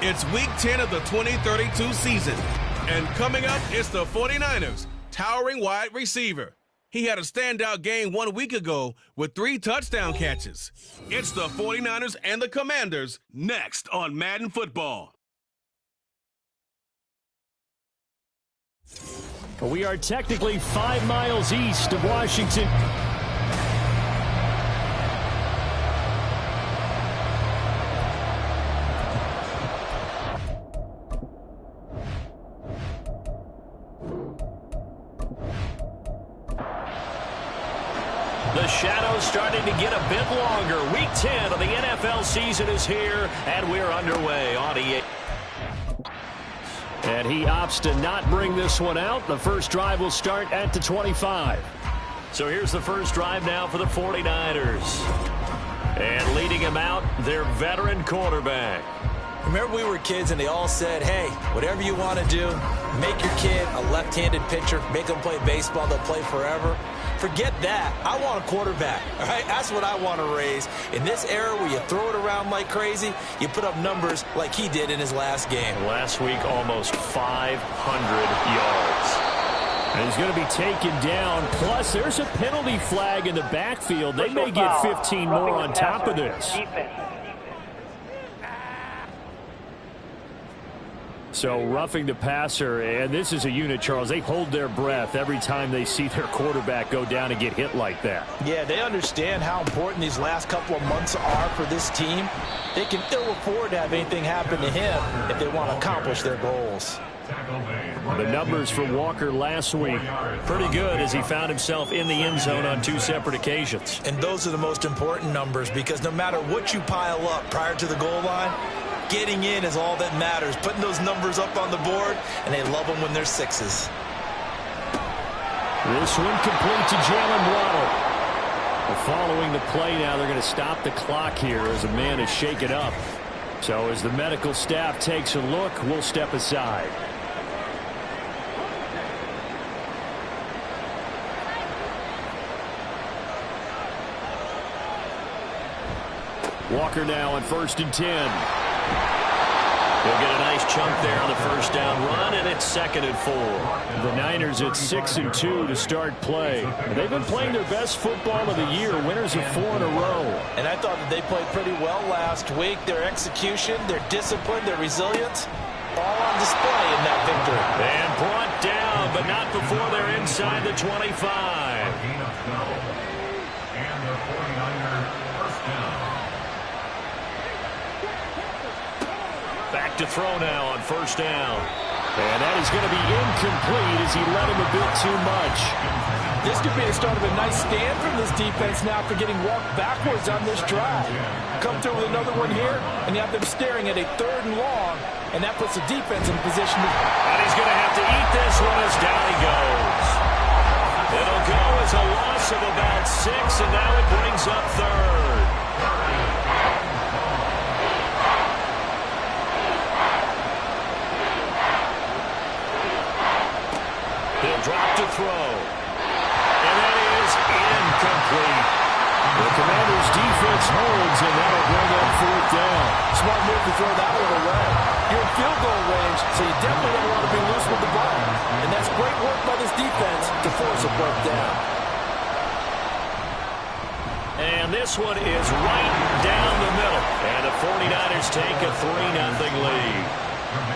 It's week 10 of the 2032 season. And coming up, it's the 49ers' towering wide receiver. He had a standout game 1 week ago with 3 touchdown catches. It's the 49ers and the Commanders next on Madden Football. We are technically 5 miles east of Washington. The shadow's starting to get a bit longer. Week 10 of the NFL season is here, and we're underway on EA. And he opts to not bring this one out. The first drive will start at the 25. So here's the first drive now for the 49ers. And leading him out, their veteran quarterback. Remember we were kids and they all said, hey, whatever you want to do, make your kid a left-handed pitcher, make them play baseball, they'll play forever. Forget that. I want a quarterback, all right? That's what I want to raise. In this era where you throw it around like crazy, you put up numbers like he did in his last game. Last week, almost 500 yards. And he's going to be taken down. Plus, there's a penalty flag in the backfield. They may get 15 more on top of this. So roughing the passer, and this is a unit, Charles. They hold their breath every time they see their quarterback go down and get hit like that. Yeah, they understand how important these last couple of months are for this team. They can ill afford to have anything happen to him if they want to accomplish their goals. The numbers for Walker last week, pretty good as he found himself in the end zone on 2 separate occasions. And those are the most important numbers because no matter what you pile up prior to the goal line, getting in is all that matters. Putting those numbers up on the board, and they love them when they're 6s. This one complete to Jalen Waddle. Following the play now, they're going to stop the clock here as a man is shaken up. So as the medical staff takes a look, we'll step aside. Walker now on 1st and 10. They'll get a nice chunk there on the first down run, and it's 2nd and 4. The Niners at 6 and 2 to start play. They've been playing their best football of the year, winners of 4 in a row. And I thought that they played pretty well last week. Their execution, their discipline, their resilience, all on display in that victory. And brought down, but not before they're inside the 25. And the 49ers first down. Back to throw now on 1st down. And that is going to be incomplete as he led him a bit too much. This could be the start of a nice stand from this defense now for getting walked backwards on this drive. Come through with another one here, and you have them staring at a 3rd and long, and that puts the defense in position to... And he's going to have to eat this one as down he goes. It'll go as a loss of about 6, and now it brings up 3rd. Drop to throw. And that is incomplete. The Commanders' defense holds, and that'll bring up 4th down. Smart move to throw that one away. You're in field goal range, so you definitely don't want to be loose with the ball. And that's great work by this defense to force a 4th down. And this one is right down the middle. And the 49ers take a 3-0 lead.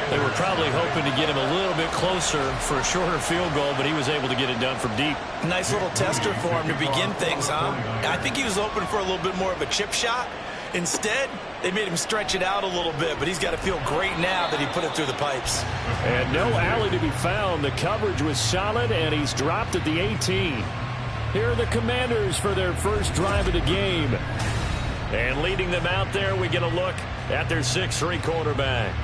They were probably hoping to get him a little bit closer for a shorter field goal, but he was able to get it done from deep. Nice little tester for him to begin things, huh? I think he was hoping for a little bit more of a chip shot. Instead, they made him stretch it out a little bit, but he's got to feel great now that he put it through the pipes. And no alley to be found. The coverage was solid, and he's dropped at the 18. Here are the Commanders for their first drive of the game. And leading them out there, we get a look at their 6'3 quarterback.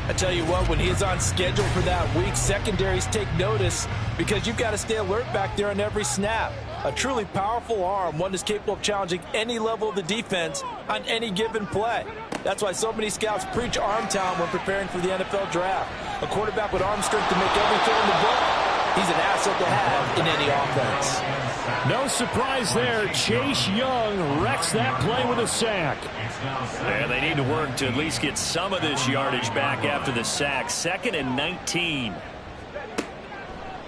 I tell you what, when he is on schedule for that week, secondaries take notice because you've got to stay alert back there on every snap. A truly powerful arm, one that's capable of challenging any level of the defense on any given play. That's why so many scouts preach arm talent when preparing for the NFL draft. A quarterback with arm strength to make every throw in the book, he's an asset to have in any offense. No surprise there. Chase Young wrecks that play with a sack. And they need to work to at least get some of this yardage back after the sack. 2nd and 19.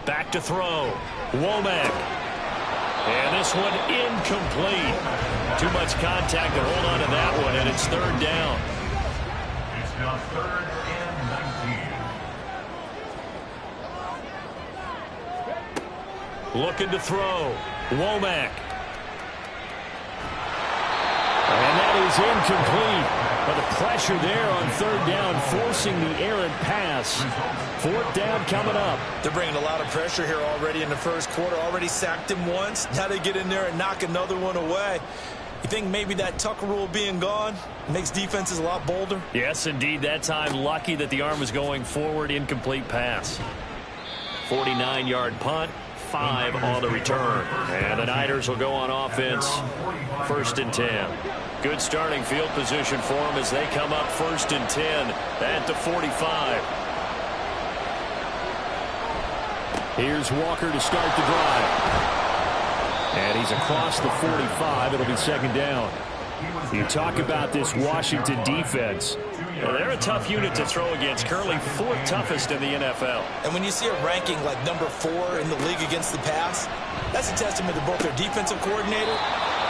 Back to throw. Womack. And this one incomplete. Too much contact to hold on to that one, and it's 3rd down. It's now 3rd and 19. Looking to throw. Womack. And that is incomplete. But the pressure there on 3rd down, forcing the errant pass. 4th down coming up. They're bringing a lot of pressure here already in the first quarter. Already sacked him once. Now they get in there and knock another one away. You think maybe that Tucker rule being gone makes defenses a lot bolder? Yes, indeed. That time, lucky that the arm was going forward. Incomplete pass. 49-yard punt. 5 on the return. And the Niners will go on offense. 1st and 10. Good starting field position for them as they come up 1st and 10 at the 45. Here's Walker to start the drive. And he's across the 45. It'll be 2nd down. You talk about this Washington defense. Well, they're a tough unit to throw against. Currently 4th toughest in the NFL. And when you see a ranking like number 4 in the league against the pass, that's a testament to both their defensive coordinator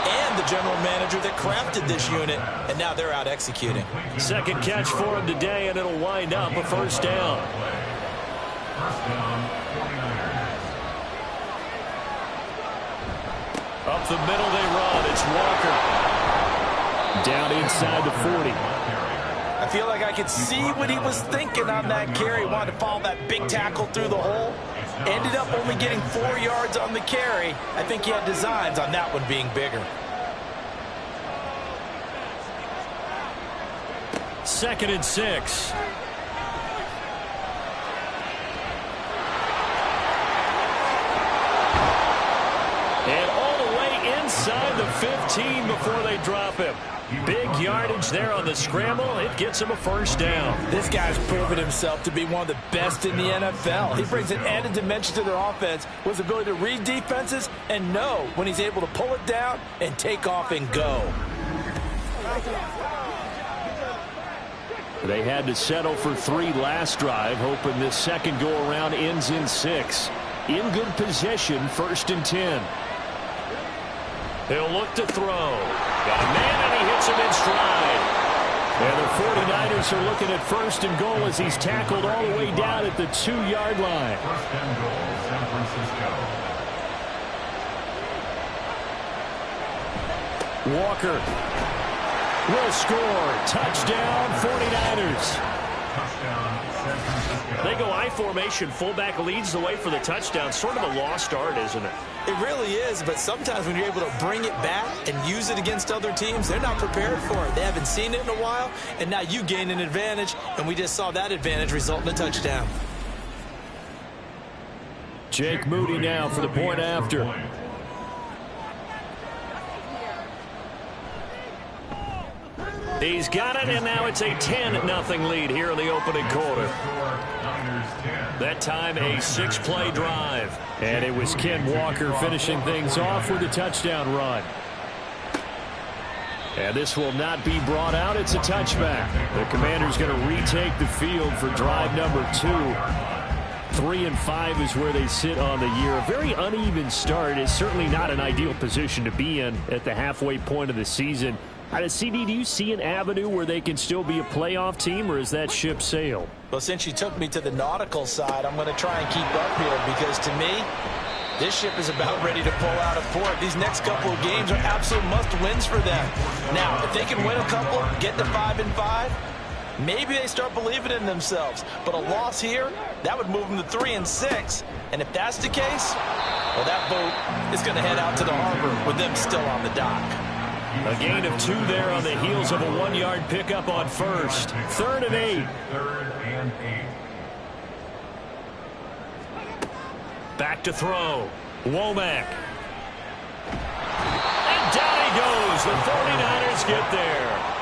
and the general manager that crafted this unit, and now they're out executing. 2nd catch for him today, and it'll wind up a 1st down. 1st down, 49ers. Up the middle they run. It's Walker. Down inside the 40. I feel like I could see what he was thinking on that carry. He wanted to follow that big tackle through the hole. Ended up only getting 4 yards on the carry. I think he had designs on that one being bigger. 2nd and 6. And all the way inside the 15 before they drop him. Big yardage there on the scramble. It gets him a 1st down. This guy's proven himself to be one of the best in the NFL. He brings an added dimension to their offense with his ability to read defenses and know when he's able to pull it down and take off and go. They had to settle for 3 last drive, hoping this second go-around ends in 6. In good position, 1st and 10. He'll look to throw. Got a man, and he hits him in stride. And the 49ers are looking at 1st and goal as he's tackled all the way down at the 2-yard line. 1st and goal, San Francisco. Walker will score. Touchdown, 49ers. Touchdown, San Francisco. They go I formation. Fullback leads the way for the touchdown. Sort of a lost art, isn't it? It really is, but sometimes when you're able to bring it back and use it against other teams, they're not prepared for it. They haven't seen it in a while, and now you gain an advantage, and we just saw that advantage result in a touchdown. Jake Moody now for the point after. He's got it, and now it's a 10-0 lead here in the opening quarter. That time, a 6-play drive. And it was Ken Walker finishing things off with a touchdown run. And this will not be brought out. It's a touchback. The Commanders going to retake the field for drive number 2. 3-5 is where they sit on the year. A very uneven start. Is certainly not an ideal position to be in at the halfway point of the season. CD, do you see an avenue where they can still be a playoff team, or is that ship sailed? Well, since you took me to the nautical side, I'm going to try and keep up here because, to me, this ship is about ready to pull out of port. These next couple of games are absolute must-wins for them. Now, if they can win a couple, get to 5-5, maybe they start believing in themselves. But a loss here, that would move them to 3-6. And if that's the case, well, that boat is going to head out to the harbor with them still on the dock. A gain of 2 there on the heels of a 1-yard pickup on 1st. 3rd and 8. 3rd and 8. Back to throw. Womack. The 49ers get there.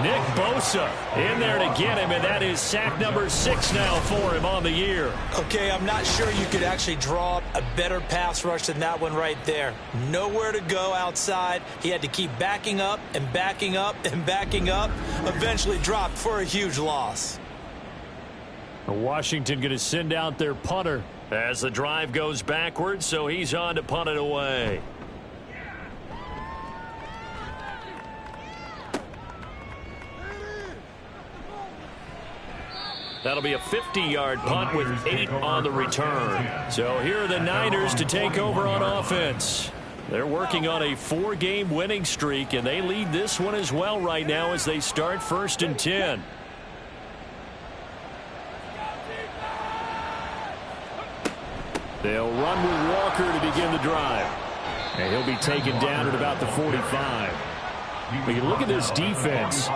Nick Bosa in there to get him, and that is sack number 6 now for him on the year. Okay, I'm not sure you could actually draw up a better pass rush than that one right there. Nowhere to go outside. He had to keep backing up and backing up and backing up. Eventually dropped for a huge loss. Washington going to send out their punter. As the drive goes backwards, so he's on to punt it away. That'll be a 50-yard punt with 8 on the return. So here are the Niners to take over on offense. They're working on a 4-game winning streak, and they lead this one as well right now as they start 1st and 10. They'll run with Walker to begin the drive. And he'll be taken down at about the 45. But you look at this defense.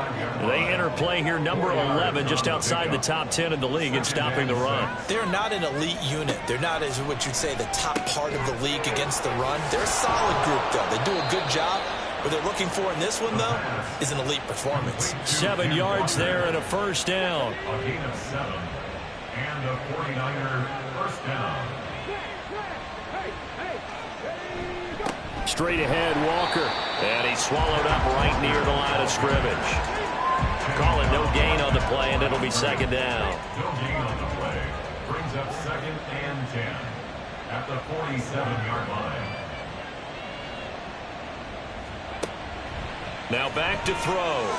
They enter play here, number 11, just outside the top 10 in the league in stopping the run. They're not an elite unit. They're not, as what you'd say, the top part of the league against the run. They're a solid group, though. They do a good job. What they're looking for in this one, though, is an elite performance. 7 yards there and a first down. A gain of 7. And a 49er first down. Straight ahead, Walker. And he's swallowed up right near the line of scrimmage. Call it no gain on the play, and it'll be 2nd down. No gain on the play. Brings up 2nd and 10 at the 47-yard line. Now back to throw.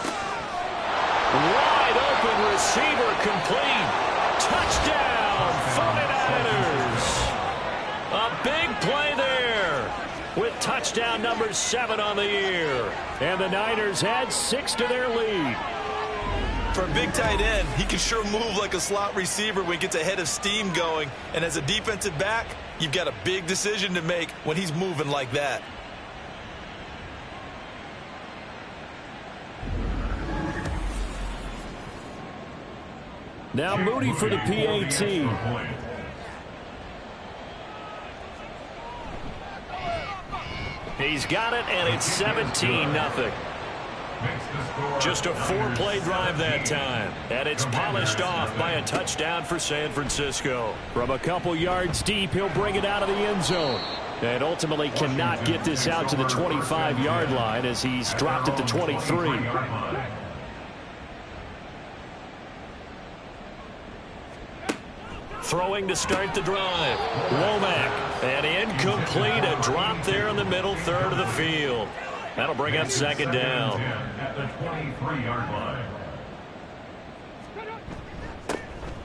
Wide open receiver complete. Touchdown, 49ers. A big play there with touchdown number 7 on the year. And the Niners add 6 to their lead. For a big tight end, he can sure move like a slot receiver when he gets a head of steam going. And as a defensive back, you've got a big decision to make when he's moving like that. Now Moody for the PAT. He's got it, and it's 17-0. Just a 4-play drive that time. And it's polished off by a touchdown for San Francisco. From a couple yards deep, he'll bring it out of the end zone. And ultimately cannot get this out to the 25-yard line as he's dropped at the 23. Throwing to start the drive. Womack. And incomplete. A drop there in the middle third of the field. That'll bring up 2nd down. At the 23-yard line.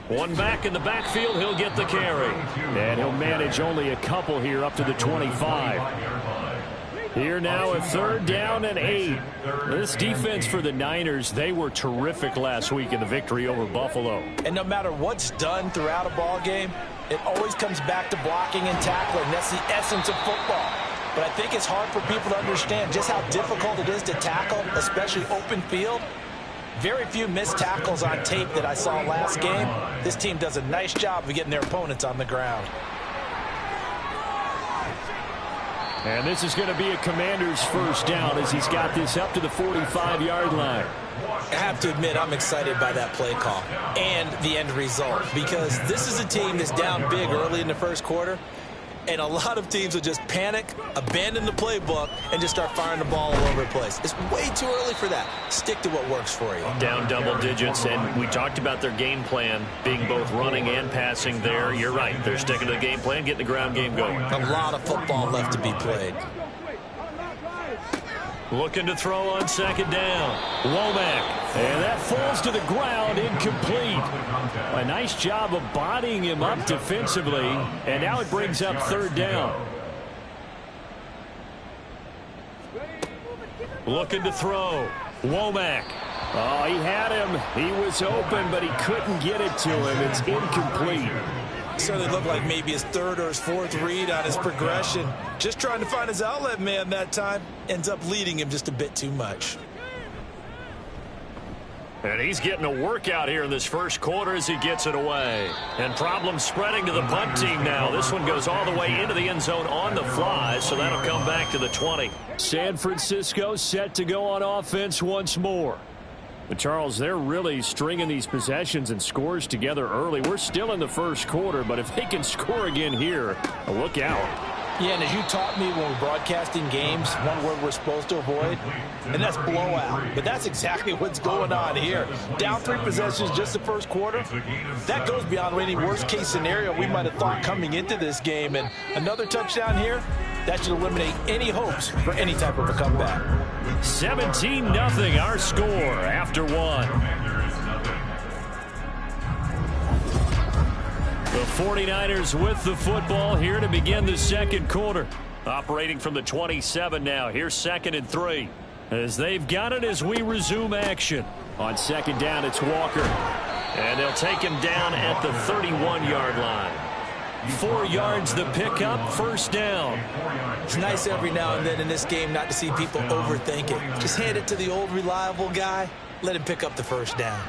One back in the backfield. He'll get the carry. And he'll manage only a couple here up to the 25. Here now a 3rd down and 8. This defense for the Niners, they were terrific last week in the victory over Buffalo. And no matter what's done throughout a ball game, it always comes back to blocking and tackling. That's the essence of football. But I think it's hard for people to understand just how difficult it is to tackle, especially open field. Very few missed tackles on tape that I saw last game. This team does a nice job of getting their opponents on the ground. And this is going to be a Commander's 1st down as he's got this up to the 45-yard line. I have to admit, I'm excited by that play call and the end result, because this is a team that's down big early in the 1st quarter, and a lot of teams will just panic, abandon the playbook, and just start firing the ball all over the place. It's way too early for that. Stick to what works for you. Down double digits, and we talked about their game plan being both running and passing there. You're right. They're sticking to the game plan, getting the ground game going. A lot of football left to be played. Looking to throw on 2nd down. Womack. And that falls to the ground, incomplete. A nice job of bodying him up defensively. And now it brings up 3rd down. Looking to throw. Womack. Oh, he had him. He was open, but he couldn't get it to him. It's incomplete. Certainly looked like maybe his 3rd or his 4th read on his progression. Just trying to find his outlet man that time. Ends up leading him just a bit too much. And he's getting a workout here in this first quarter as he gets it away. And problems spreading to the punt team now. This one goes all the way into the end zone on the fly, so that'll come back to the 20. San Francisco set to go on offense once more. But Charles, they're really stringing these possessions and scores together early. We're still in the first quarter, but if they can score again here, look out. Yeah, and as you taught me when we're broadcasting games, one word we're supposed to avoid, and that's blowout. But that's exactly what's going on here. Down 3 possessions just the first quarter. That goes beyond any worst-case scenario we might have thought coming into this game. And another touchdown here, that should eliminate any hopes for any type of a comeback. 17-0 our score after 1. The 49ers with the football here to begin the second quarter. Operating from the 27 now. Here's 2nd and 3. As they've got it as we resume action. On 2nd down, it's Walker. And they'll take him down at the 31-yard line. 4 yards the pickup, 1st down. It's nice every now and then in this game not to see people overthink it. Just hand it to the old reliable guy. Let him pick up the 1st down.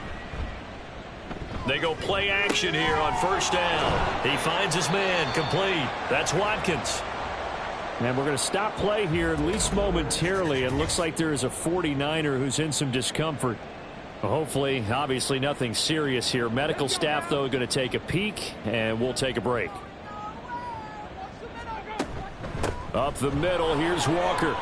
They go play action here on 1st down. He finds his man complete. That's Watkins. And we're going to stop play here at least momentarily. It looks like there is a 49er who's in some discomfort. Hopefully, obviously nothing serious here. Medical staff, though, going to take a peek, and we'll take a break. Up the middle, here's Walker.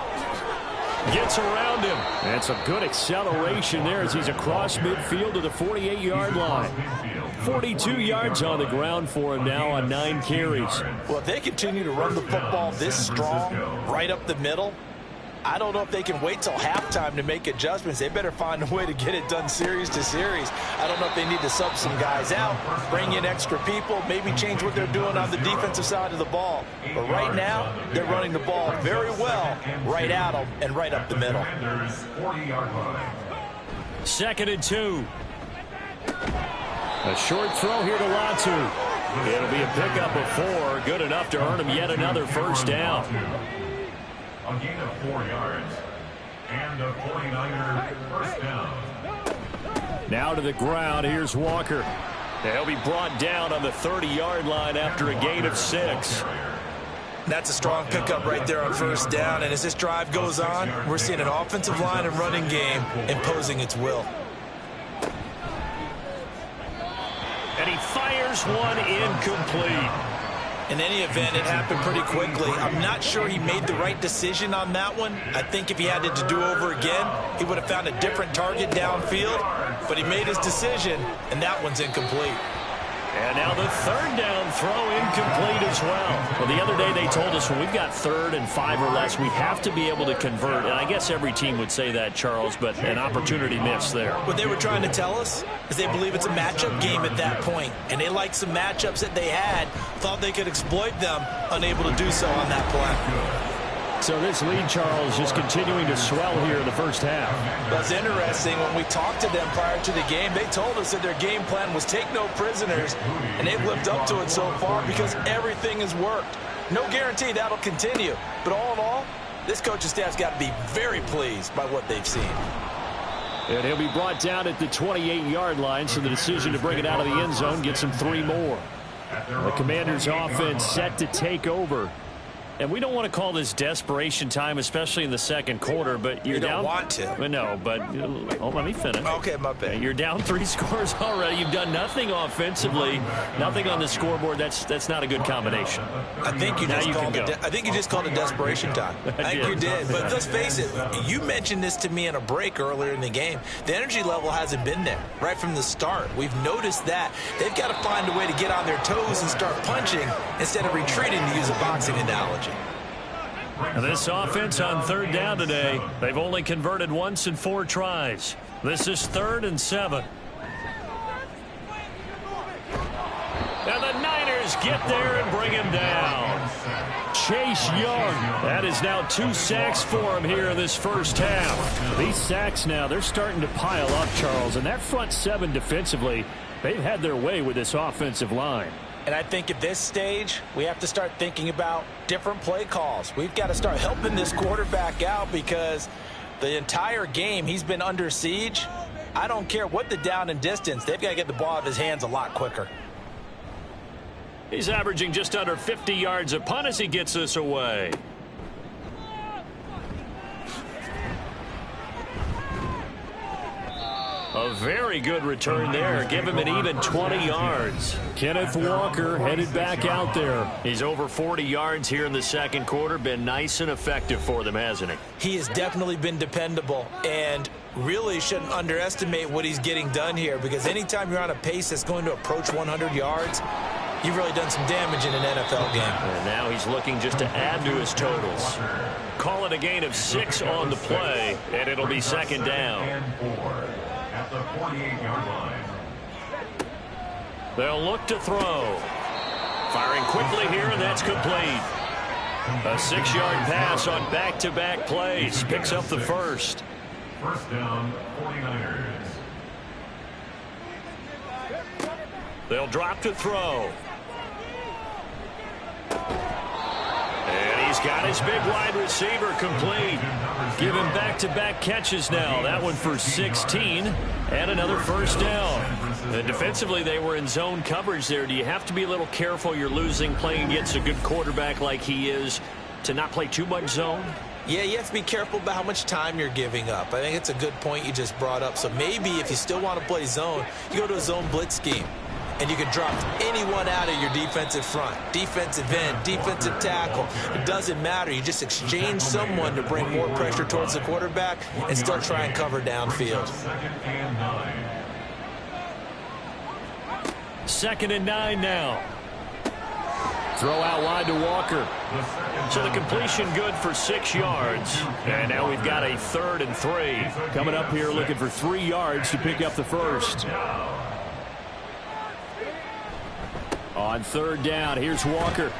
Gets around him. And some good acceleration there as he's across midfield to the 48-yard line. 42 yards on the ground for him now on 9 carries. Well, if they continue to run the football this strong, right up the middle, I don't know if they can wait till halftime to make adjustments. They better find a way to get it done series to series. I don't know if they need to sub some guys out, bring in extra people, maybe change what they're doing on the defensive side of the ball. But right now, they're running the ball very well right at them and right up the middle. 2nd and 2. A short throw here to Latu. It'll be a pickup of 4. Good enough to earn him yet another 1st down. A gain of 4 yards. And a 49er 1st down. Now to the ground. Here's Walker. He'll be brought down on the 30-yard line after a gain of 6. That's a strong pickup right there on 1st down. And as this drive goes on, we're seeing an offensive line and running game imposing its will. And he fires one incomplete. In any event, it happened pretty quickly. I'm not sure he made the right decision on that one. I think if he had it to do over again, he would have found a different target downfield. But he made his decision, and that one's incomplete. And now the 3rd down throw incomplete as well. Well, the other day they told us when we've got 3rd and 5 or less, we have to be able to convert. And I guess every team would say that, Charles, but an opportunity missed there. What they were trying to tell us is they believe it's a matchup game at that point. And they liked some matchups that they had, thought they could exploit them, unable to do so on that play. So this lead, Charles, just continuing to swell here in the first half. That's interesting. When we talked to them prior to the game, they told us that their game plan was take no prisoners, and they've lived up to it so far because everything has worked. No guarantee that'll continue. But all in all, this coaching staff's got to be very pleased by what they've seen. And he'll be brought down at the 28-yard line, so the decision to bring it out of the end zone gets him 3 more. The Commanders' offense set to take over. And we don't want to call this desperation time, especially in the second quarter, but you're down. You don't want to. No, but let me finish. Okay, my bad. You're down 3 scores already. You've done nothing offensively, nothing on the scoreboard. That's not a good combination. I think you just called it desperation time. I think you did. But let's face it, you mentioned this to me in a break earlier in the game. The energy level hasn't been there right from the start. We've noticed that. They've got to find a way to get on their toes and start punching instead of retreating, to use a boxing analogy. And this offense on 3rd down today, they've only converted once in 4 tries. This is 3rd and 7. And the Niners get there and bring him down. Chase Young. That is now 2 sacks for him here in this first half. These sacks now, they're starting to pile up, Charles. And that front 7 defensively, they've had their way with this offensive line. And I think at this stage, we have to start thinking about different play calls. We've got to start helping this quarterback out because the entire game he's been under siege. I don't care what the down and distance. They've got to get the ball out of his hands a lot quicker. He's averaging just under 50 yards a punt as he gets this away. A very good return there. Give him an even 20 yards. Kenneth Walker headed back out there. He's over 40 yards here in the second quarter. Been nice and effective for them, hasn't he? He has definitely been dependable, and really shouldn't underestimate what he's getting done here, because anytime you're on a pace that's going to approach 100 yards, you've really done some damage in an NFL game. And now he's looking just to add to his totals. Call it a gain of 6 on the play, and it'll be second down. At the 48-yard line. They'll look to throw. Firing quickly here, and that's complete. A 6-yard pass on back-to-back plays. Picks up the first. First down, 49ers. They'll drop to throw. And he's got his big wide receiver complete. Give him back-to-back catches now. That one for 16 and another first down. And defensively, they were in zone coverage there. Do you have to be a little careful? You're losing playing against a good quarterback like he is to not play too much zone? Yeah, you have to be careful about how much time you're giving up. I think it's a good point you just brought up. So maybe if you still want to play zone, you go to a zone blitz scheme. And you can drop anyone out of your defensive front, defensive end, defensive tackle. It doesn't matter. You just exchange someone to bring more pressure towards the quarterback and still try and cover downfield. Second and 9 now. Throw out wide to Walker. So the completion good for 6 yards. And now we've got a 3rd and 3. Coming up here looking for 3 yards to pick up the first. On 3rd down, here's Walker.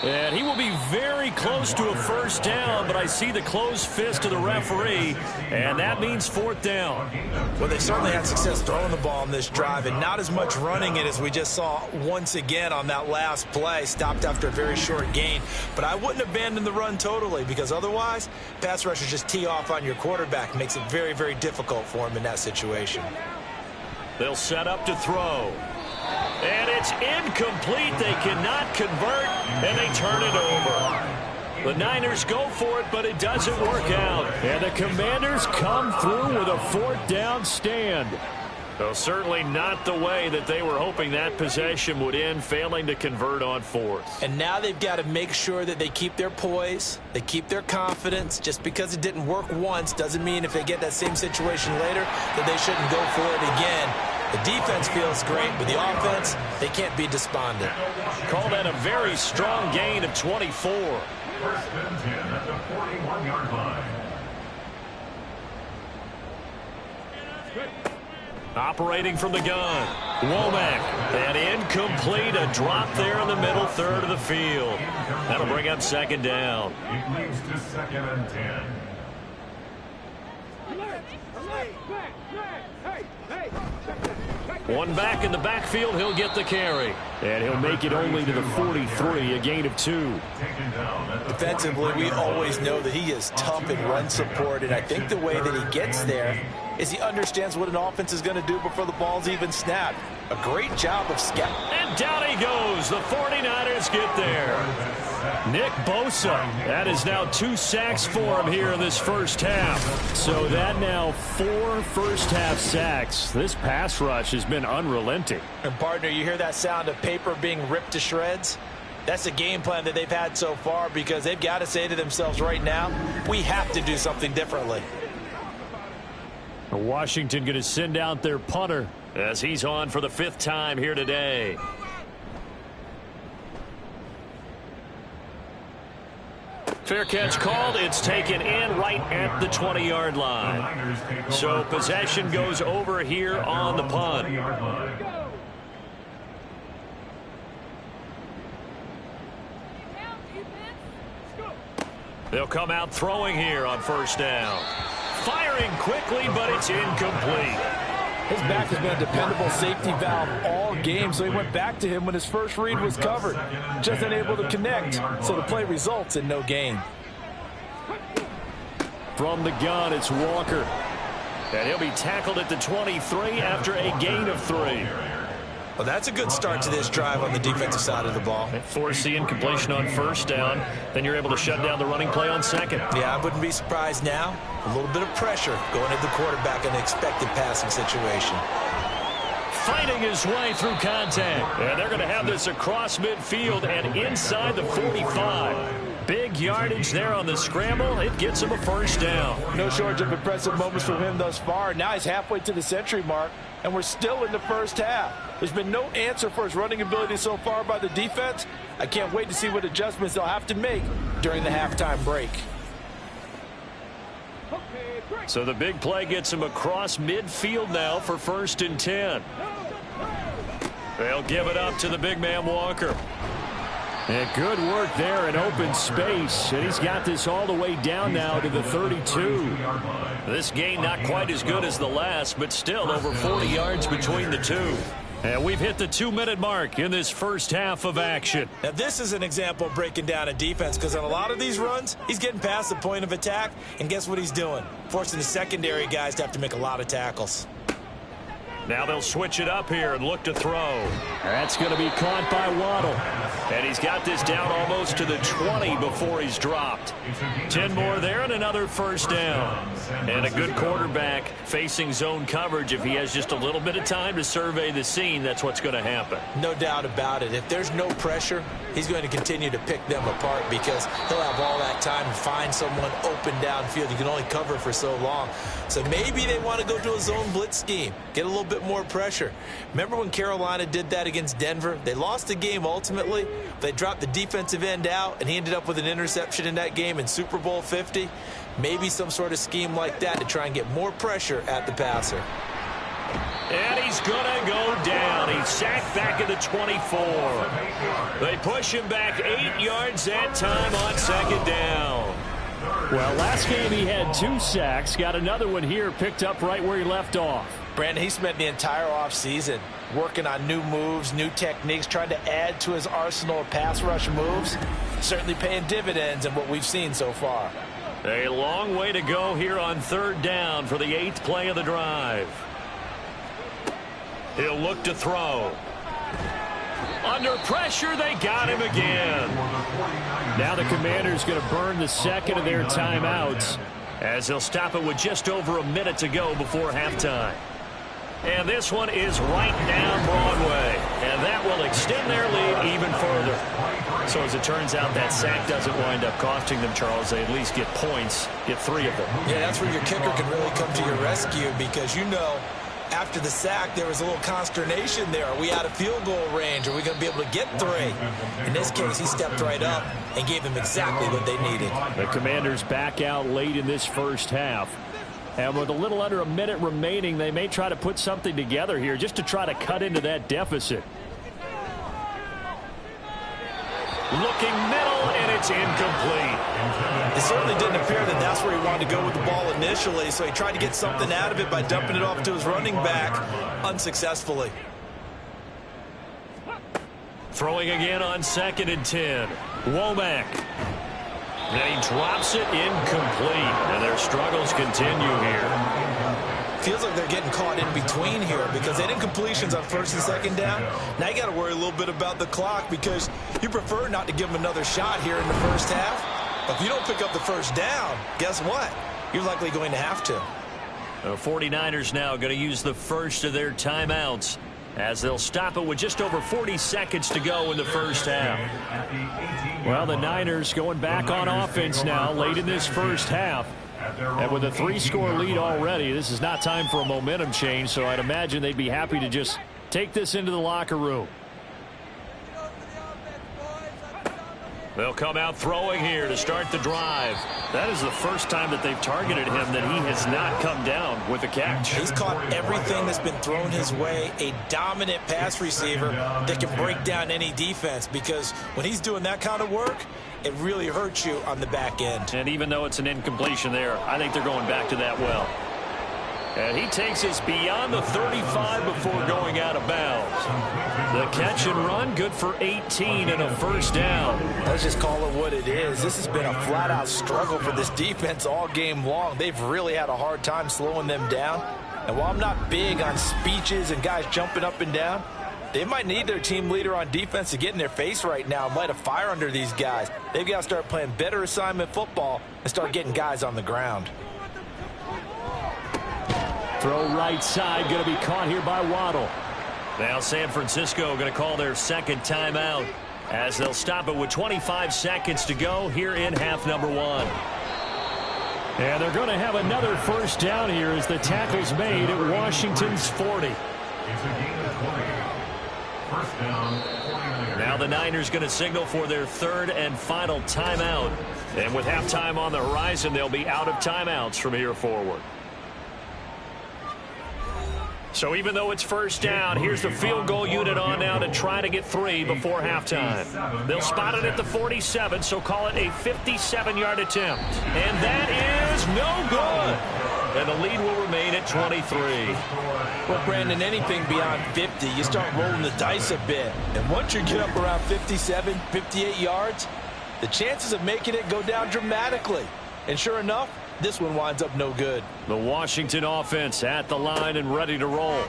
And he will be very close to a first down, but I see the closed fist of the referee, and that means 4th down. Well, they certainly had success throwing the ball on this drive, and not as much running it as we just saw once again on that last play. Stopped after a very short gain. But I wouldn't abandon the run totally, because otherwise, pass rushers just tee off on your quarterback. Makes it very, very difficult for him in that situation. They'll set up to throw. And it's incomplete. They cannot convert, and they turn it over. The Niners go for it, but it doesn't work out. And the Commanders come through with a 4th down stand. Well, certainly not the way that they were hoping that possession would end, failing to convert on 4th. And now they've got to make sure that they keep their poise, they keep their confidence. Just because it didn't work once doesn't mean if they get that same situation later that they shouldn't go for it again. The defense feels great, but the offense, they can't be despondent. Call that a very strong gain of 24. First and 10 at the 41-yard line. Operating from the gun. Womack. And incomplete. A drop there in the middle third of the field. That'll bring up 2nd down. It leads to 2nd and 10. One back in the backfield, he'll get the carry. And he'll make it only to the 43, a gain of 2. Defensively, we always know that he is tough in run support, and I think the way that he gets there is he understands what an offense is going to do before the ball's even snapped. A great job of scouting. And down he goes. The 49ers get there. Nick Bosa. That is now 2 sacks for him here in this first half. So that now 4 first-half sacks. This pass rush has been unrelenting. And, partner, you hear that sound of paper being ripped to shreds? That's the game plan that they've had so far, because they've got to say to themselves right now, we have to do something differently. Washington going to send out their punter as he's on for the 5th time here today. Fair catch called. It's taken in right at the 20-yard line. So possession goes over here on the punt. They'll come out throwing here on first down. Firing quickly, but it's incomplete. His back has been a dependable safety valve all game, so he went back to him when his first read was covered. Just unable to connect, so the play results in no gain. From the gun, it's Walker. And he'll be tackled at the 23 after a gain of 3. Well, that's a good start to this drive on the defensive side of the ball. Force the incompletion on first down. Then you're able to shut down the running play on second. Yeah, I wouldn't be surprised now. A little bit of pressure going at the quarterback in an expected passing situation. Fighting his way through contact. And they're going to have this across midfield and inside the 45. Big yardage there on the scramble. It gets him a first down. No shortage of impressive moments from him thus far. Now he's halfway to the century mark, and we're still in the first half. There's been no answer for his running ability so far by the defense. I can't wait to see what adjustments they'll have to make during the halftime break. So the big play gets him across midfield now for 1st and 10. They'll give it up to the big man Walker. And good work there in open space. And he's got this all the way down now to the 32. This gain not quite as good as the last, but still over 40 yards between the two. And we've hit the 2-minute mark in this first half of action. Now, this is an example of breaking down a defense, because on a lot of these runs, he's getting past the point of attack, and guess what he's doing? Forcing the secondary guys to have to make a lot of tackles. Now they'll switch it up here and look to throw. That's going to be caught by Waddle. And he's got this down almost to the 20 before he's dropped. 10 more there and another first down. And a good quarterback facing zone coverage. If he has just a little bit of time to survey the scene, that's what's going to happen. No doubt about it. If there's no pressure, he's going to continue to pick them apart, because he'll have all that time to find someone open downfield. You can only cover for so long. So maybe they want to go to a zone blitz scheme, get a little bit more pressure. Remember when Carolina did that against Denver? They lost the game ultimately. They dropped the defensive end out, and he ended up with an interception in that game in Super Bowl 50. Maybe some sort of scheme like that to try and get more pressure at the passer. And he's going to go down. He's sacked back at the 24. They push him back 8 yards that time on 2nd down. Well, last game he had 2 sacks. Got another one here picked up right where he left off. Brandon, he spent the entire offseason working on new moves, new techniques, trying to add to his arsenal of pass rush moves. Certainly paying dividends in what we've seen so far. A long way to go here on 3rd down for the 8th play of the drive. He'll look to throw. Under pressure, they got him again. Now the Commanders going to burn the second of their timeouts, as they'll stop it with just over a minute to go before halftime. And this one is right down Broadway. And that will extend their lead even further. So as it turns out, that sack doesn't wind up costing them, Charles. They at least get points, get 3 of them. Yeah, that's where your kicker can really come to your rescue, because you know, after the sack, there was a little consternation there. Are we out of field goal range? Are we going to be able to get 3? In this case, he stepped right up and gave them exactly what they needed. The Commanders back out late in this first half. And with a little under a minute remaining, they may try to put something together here just to try to cut into that deficit. Looking middle, and it's incomplete. It certainly didn't appear that that's where he wanted to go with the ball initially, so he tried to get something out of it by dumping it off to his running back unsuccessfly. Throwing again on 2nd and 10. Womack. And he drops it incomplete. And their struggles continue here. Feels like they're getting caught in between here, because they did incompletions on 1st and 2nd down. Now you got to worry a little bit about the clock, because you prefer not to give them another shot here in the first half. But if you don't pick up the 1st down, guess what? You're likely going to have to. The 49ers now going to use the first of their timeouts, as they'll stop it with just over 40 seconds to go in the first half. Well, the Niners going back on offense now late in this first half. And with a 3-score lead already, this is not time for a momentum change, so I'd imagine they'd be happy to just take this into the locker room. They'll come out throwing here to start the drive. That is the first time that they've targeted him that he has not come down with a catch. He's caught everything that's been thrown his way. A dominant pass receiver that can break down any defense, because when he's doing that kind of work, it really hurts you on the back end. And even though it's an incompletion there, I think they're going back to that well. And he takes us beyond the 35 before going out of bounds. The catch and run, good for 18 and a first down. Let's just call it what it is. This has been a flat-out struggle for this defense all game long. They've really had a hard time slowing them down. And while I'm not big on speeches and guys jumping up and down, they might need their team leader on defense to get in their face right now and light a fire under these guys. They've got to start playing better assignment football and start getting guys on the ground. Throw right side, going to be caught here by Waddle. Now San Francisco going to call their second timeout as they'll stop it with 25 seconds to go here in half number 1. And they're going to have another first down here as the tackle's made at Washington's 40. It's a gain of 20. First down, 49ers. Now the Niners going to signal for their third and final timeout. And with halftime on the horizon, they'll be out of timeouts from here forward. So even though it's first down, here's the field goal unit on now to try to get 3 before halftime. They'll spot it at the 47, so call it a 57-yard attempt. And that is no good. And the lead will remain at 23. Well, Brandon, anything beyond 50, you start rolling the dice a bit. And once you get up around 57, 58 yards, the chances of making it go down dramatically. And sure enough, this one winds up no good. The Washington offense at the line and ready to roll.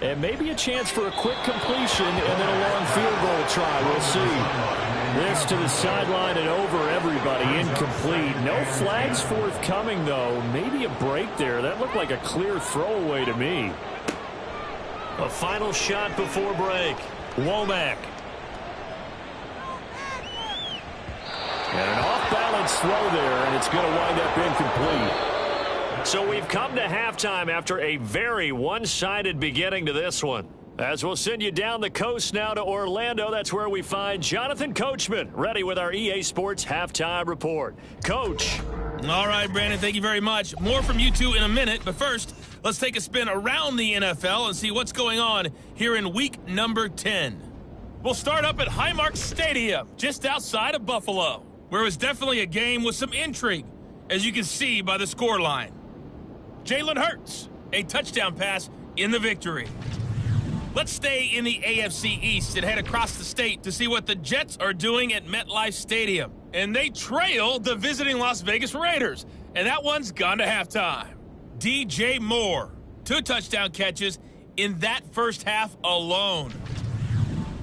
And maybe a chance for a quick completion and then a long field goal try. We'll see. This to the sideline and over everybody. Incomplete. No flags forthcoming, though. Maybe a break there. That looked like a clear throwaway to me. A final shot before break. Womack. And an off-balance throw there, and it's going to wind up incomplete. So we've come to halftime after a very one-sided beginning to this one. As we'll send you down the coast now to Orlando, that's where we find Jonathan Coachman, ready with our EA Sports Halftime Report. Coach. All right, Brandon, thank you very much. More from you two in a minute, but first, let's take a spin around the NFL and see what's going on here in week number 10. We'll start up at Highmark Stadium, just outside of Buffalo, where it was definitely a game with some intrigue, as you can see by the scoreline. Jalen Hurts, a touchdown pass in the victory. Let's stay in the AFC East and head across the state to see what the Jets are doing at MetLife Stadium. And they trail the visiting Las Vegas Raiders, and that one's gone to halftime. DJ Moore, 2 touchdown catches in that first half alone.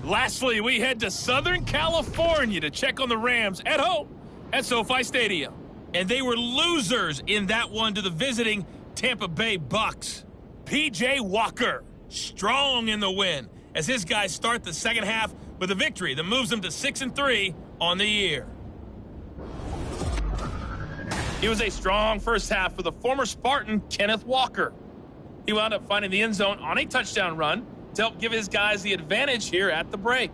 Lastly, we head to Southern California to check on the Rams at home at SoFi Stadium. And they were losers in that one to the visiting Tampa Bay Bucks. P.J. Walker, strong in the win, as his guys start the second half with a victory that moves them to 6-3 on the year. It was a strong first half for the former Spartan, Kenneth Walker. He wound up finding the end zone on a touchdown run to help give his guys the advantage here at the break.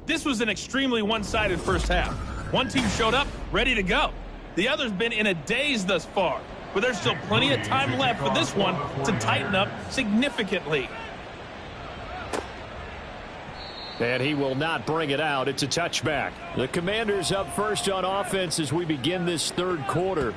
This was an extremely one-sided first half. One team showed up ready to go. The other's been in a daze thus far, but there's still plenty of time left for this one to tighten up significantly. And he will not bring it out. It's a touchback. The Commanders up first on offense as we begin this third quarter.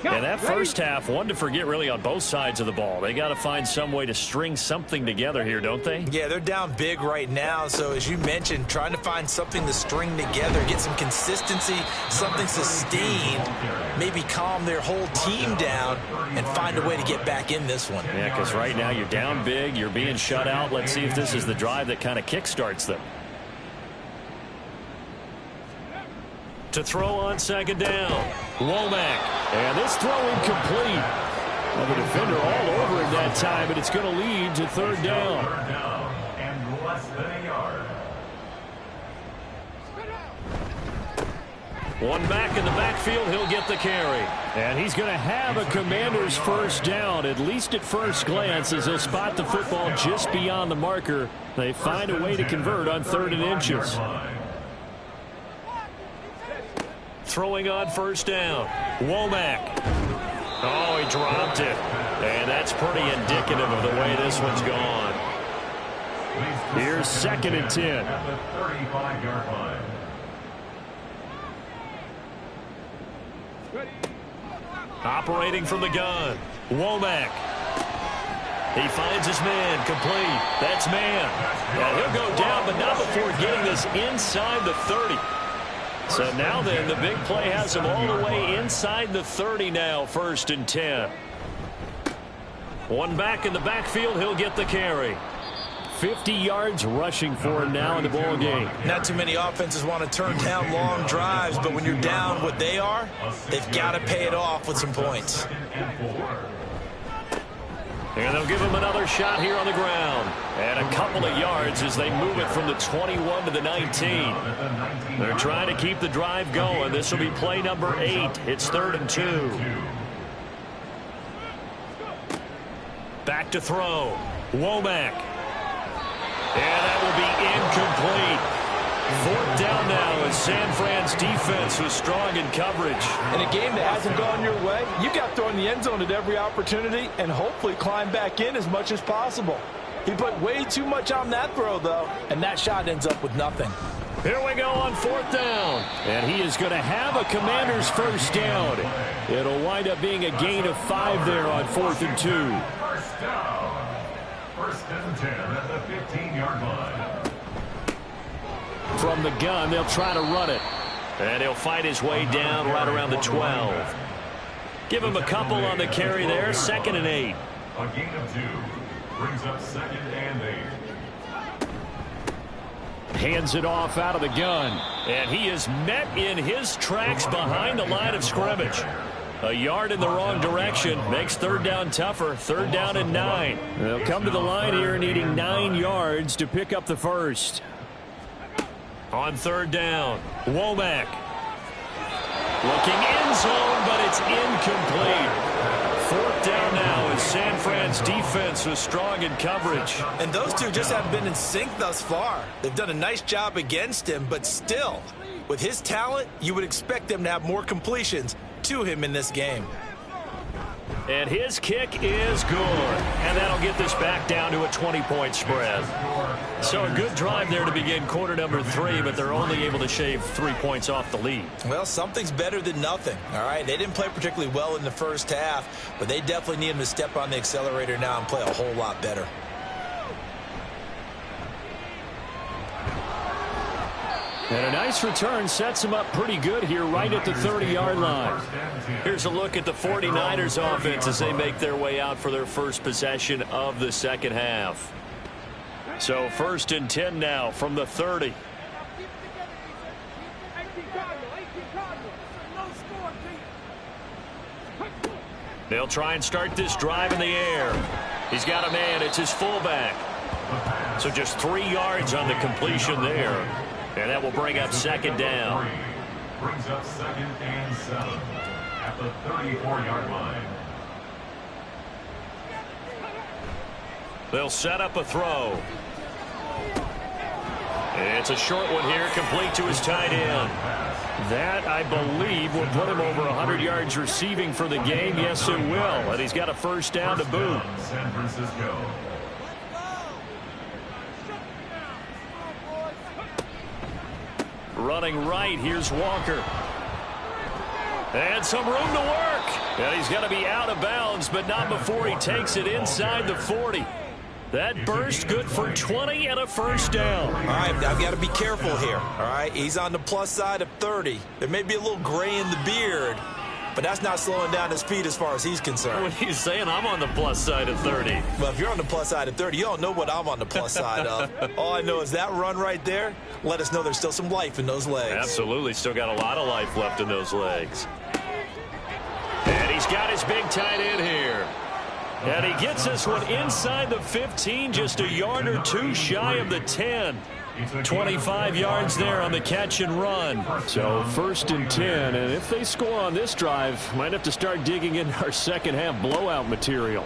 And that first half, one to forget really on both sides of the ball. They got to find some way to string something together here, don't they? Yeah, they're down big right now. So as you mentioned, trying to find something to string together, get some consistency, something sustained, maybe calm their whole team down and find a way to get back in this one. Yeah, because right now you're down big, you're being shut out. Let's see if this is the drive that kind of kickstarts them. To throw on second down, Womack. And this throw incomplete. Well, the defender all over him that time, but it's going to lead to third down. Third down and less than a yard. One back in the backfield, he'll get the carry. And he's going to have a Commander's first down, at least at first glance, as he'll spot the football just beyond the marker. They find a way to convert on 3rd and inches. Throwing on first down, Womack. Oh, he dropped it. And that's pretty indicative of the way this one's gone. Here's 2nd and 10. At the 35-yard line. Operating from the gun, Womack. He finds his man, complete. That's man. And he'll go down, but not before getting this inside the 30. So now then, the big play has him all the way inside the 30 now, 1st and 10. One back in the backfield, he'll get the carry. 50 yards rushing for him now in the ball game. Not too many offenses want to turn down long drives, but when you're down what they are, they've got to pay it off with some points. And they'll give him another shot here on the ground. And a couple of yards as they move it from the 21 to the 19. They're trying to keep the drive going. This will be play number 8. It's 3rd and 2. Back to throw. Womack. And that will be incomplete. 4th down now as San Fran's defense was strong in coverage. In a game that hasn't gone your way, you got to throw in the end zone at every opportunity and hopefully climb back in as much as possible. He put way too much on that throw, though, and that shot ends up with nothing. Here we go on 4th down. And he is going to have a Commander's 1st down. It'll wind up being a gain of 5 there on 4th and 2. 1st down. 1st and 10 at the 15-yard line. From the gun, they'll try to run it. And he'll fight his way down right around the 12. Give him a couple on the carry there. 2nd and 8. A gain of 2. Brings up 2nd and 8. Hands it off out of the gun. And he is met in his tracks behind the line of scrimmage. A yard in the wrong direction makes 3rd down tougher. 3rd down and 9. They'll come to the line here needing 9 yards to pick up the 1st. On 3rd down, Womack. Looking end zone, but it's incomplete. 4th down now as San Fran's defense was strong in coverage. And those two just haven't been in sync thus far. They've done a nice job against him, but still, with his talent, you would expect them to have more completions to him in this game. And his kick is good. And that'll get this back down to a 20-point spread. So a good drive there to begin quarter number 3, but they're only able to shave 3 points off the lead. Well, something's better than nothing, all right? They didn't play particularly well in the 1st half, but they definitely need him to step on the accelerator now and play a whole lot better. And a nice return sets him up pretty good here right at the 30-yard line. Here's a look at the 49ers offense as they make their way out for their first possession of the 2nd half. So 1st and 10 now from the 30. They'll try and start this drive in the air. He's got a man. It's his fullback. So just 3 yards on the completion there. And that will bring up 2nd down. Brings up 2nd and 7 at the 34-yard line. They'll set up a throw. It's a short one here, complete to his tight end. That, I believe, will put him over 100 yards receiving for the game. Yes, it will. And he's got a 1st down to boot. San Francisco. Running right, here's Walker. And some room to work. And he's going to be out of bounds, but not before he takes it inside the 40. That burst good for 20 and a 1st down. All right, I've got to be careful here. All right, he's on the plus side of 30. There may be a little gray in the beard, but that's not slowing down his speed as far as he's concerned. What are you saying? I'm on the plus side of 30. Well, if you're on the plus side of 30, you don't know what I'm on the plus side of. All I know is that run right there let us know there's still some life in those legs. Absolutely. Still got a lot of life left in those legs. And he's got his big tight end here. And he gets this one inside the 15, just a yard or 2 shy of the 10. 25 yards there on the catch and run. So 1st and 10, and if they score on this drive, might have to start digging in our 2nd half blowout material.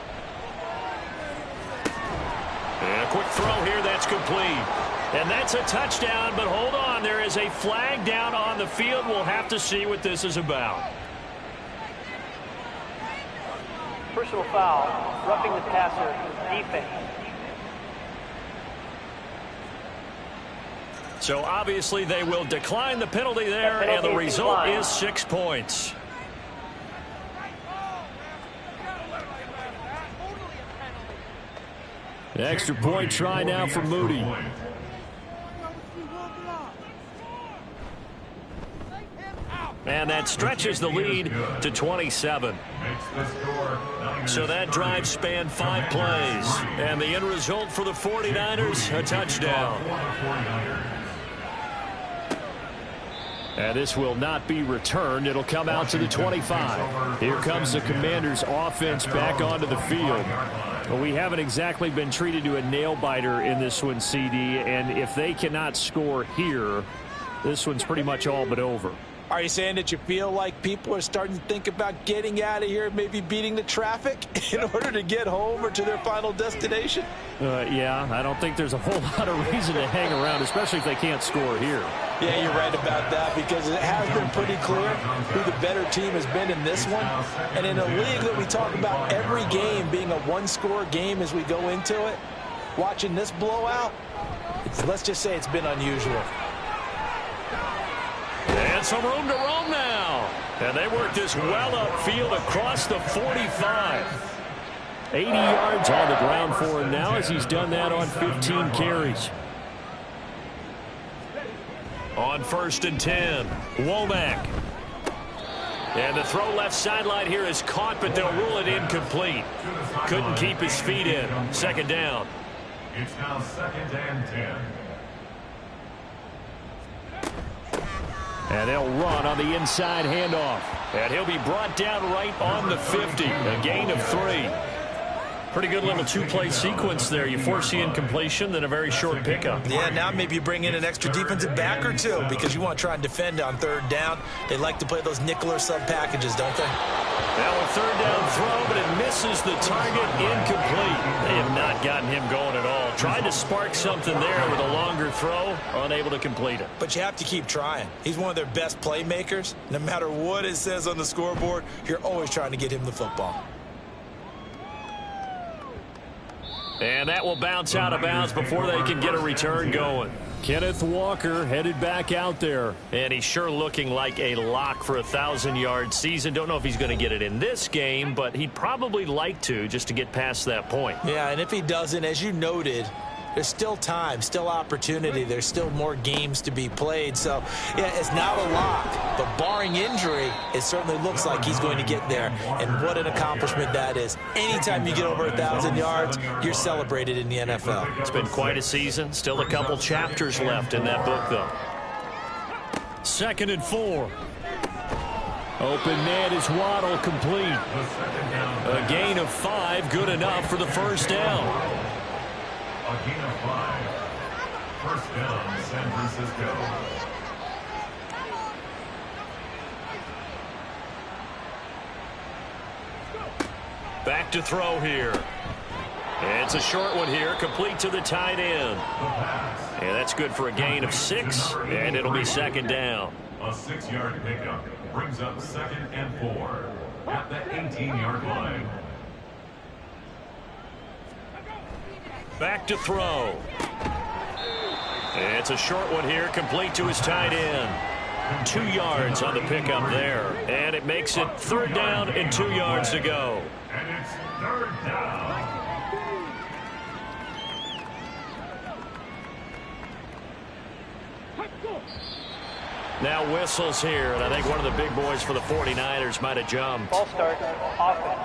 And a quick throw here, that's complete. And that's a touchdown, but hold on, there is a flag down on the field. We'll have to see what this is about. Personal foul, roughing the passer, defense. So obviously they will decline the penalty there, and the result is 6 points. Extra point try now for Moody. And that stretches the lead to 27. So that drive spanned 5 plays. And the end result for the 49ers, a touchdown. And this will not be returned. It'll come out to the 25. Here comes the Commanders' offense back onto the field. Well, we haven't exactly been treated to a nail-biter in this one, CD. And if they cannot score here, this one's pretty much all but over. Are you saying that you feel like people are starting to think about getting out of here, maybe beating the traffic in order to get home or to their final destination? Yeah, I don't think there's a whole lot of reason to hang around, especially if they can't score here. Yeah, you're right about that, because it has been pretty clear who the better team has been in this one. And in a league that we talk about every game being a one-score game as we go into it, watching this blowout, let's just say it's been unusual. And some room to roam now. And they work this well upfield across the 45. 80 yards on the ground for him now as he's done that on 15 carries. On 1st and 10, Womack. And the throw left sideline here is caught, but they'll rule it incomplete. Couldn't keep his feet in. 2nd down. It's now 2nd and 10. And they'll run on the inside handoff. And he'll be brought down right on the 50. A gain of 3. Pretty good little 2-play sequence there. You force the incompletion, then a very short pickup. Yeah, now maybe you bring in an extra defensive back or two because you want to try and defend on 3rd down. They like to play those nickel or sub packages, don't they? Now a 3rd down throw, but it misses the target, incomplete. They have not gotten him going at all. Tried to spark something there with a longer throw, unable to complete it. But you have to keep trying. He's one of their best playmakers. No matter what it says on the scoreboard, you're always trying to get him the football. And that will bounce out of bounds before they can get a return going. Kenneth Walker headed back out there. And he's sure looking like a lock for a 1,000-yard season. Don't know if he's going to get it in this game, but he'd probably like to just to get past that point. Yeah, and if he doesn't, as you noted, there's still time, still opportunity. There's still more games to be played. So, yeah, it's not a lock. But barring injury, it certainly looks like he's going to get there. And what an accomplishment that is. Anytime you get over 1,000 yards, you're celebrated in the NFL. It's been quite a season. Still a couple chapters left in that book, though. 2nd and 4. Open man is Waddle, complete. A gain of 5, good enough for the 1st down. A gain of 5. 1st down, San Francisco. Back to throw here. It's a short one here, complete to the tight end. And that's good for a gain of 6, and it'll be 2nd down. A 6-yard pickup brings up 2nd and 4 at the 18-yard line. Back to throw. It's a short one here, complete to his tight end. 2 yards on the pickup there. And it makes it 3rd down and 2 yards to go. And it's 3rd down. Now whistles here, and I think one of the big boys for the 49ers might have jumped. Ball start, offense.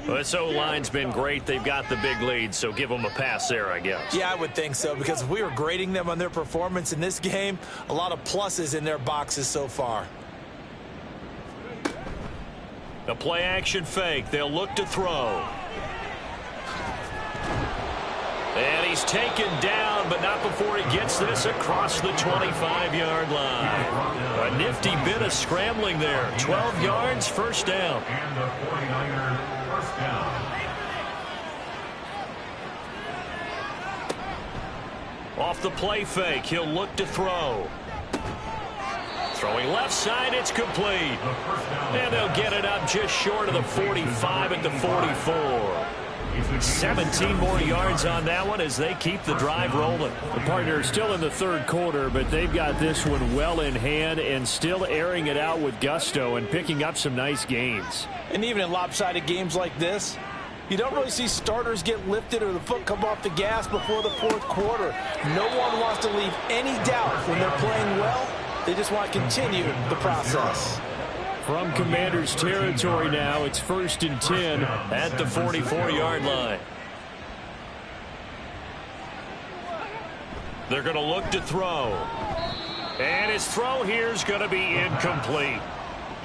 Well, this O-line's been great. They've got the big lead, so give them a pass there, I guess. Yeah, I would think so, because if we were grading them on their performance in this game, a lot of pluses in their boxes so far. A play-action fake. They'll look to throw. And he's taken down, but not before he gets this across the 25-yard line. A nifty bit of scrambling there. 12 yards, 1st down. And the 49ers 1st down. Off the play fake, he'll look to throw. Throwing left side, it's complete. And they'll get it up just short of the 45 at the 44. 17 more yards on that one as they keep the drive rolling. The partner is still in the 3rd quarter, but they've got this one well in hand and still airing it out with gusto and picking up some nice gains. And even in lopsided games like this, You don't really see starters get lifted or the foot come off the gas before the fourth quarter. No one wants to leave any doubt when they're playing well. They just want to continue the process. From Commanders territory now, it's 1st and 10 at the 44-yard line. They're going to look to throw. And his throw here is going to be incomplete.